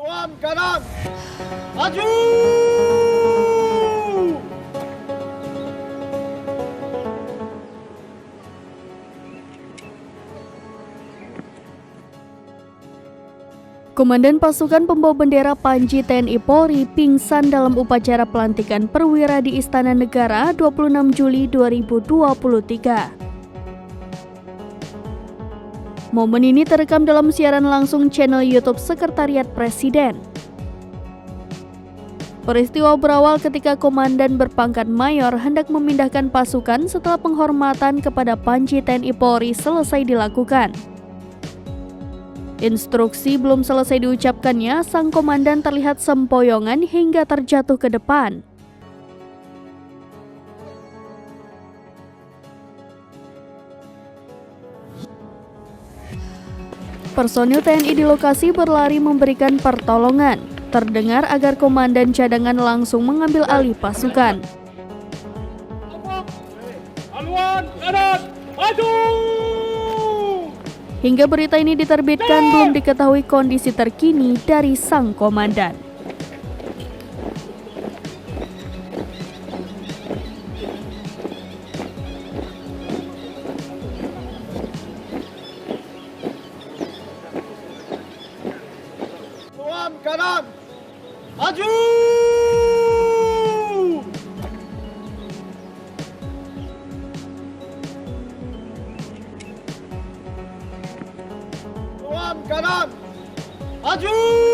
Tuan kanan, maju! Komandan Pasukan Pembawa Bendera Panji TNI Polri pingsan dalam upacara pelantikan perwira di Istana Negara 26 Juli 2023. Momen ini terekam dalam siaran langsung channel YouTube Sekretariat Presiden. Peristiwa berawal ketika komandan berpangkat mayor hendak memindahkan pasukan setelah penghormatan kepada Panji TNI Polri selesai dilakukan. Instruksi belum selesai diucapkannya, sang komandan terlihat sempoyongan hingga terjatuh ke depan. Personil TNI di lokasi berlari memberikan pertolongan. Terdengar agar komandan cadangan langsung mengambil alih pasukan. Haluan kanan, maju! Hingga berita ini diterbitkan, belum diketahui kondisi terkini dari sang komandan. Tuan kanan, maju! Tuan kanan, maju!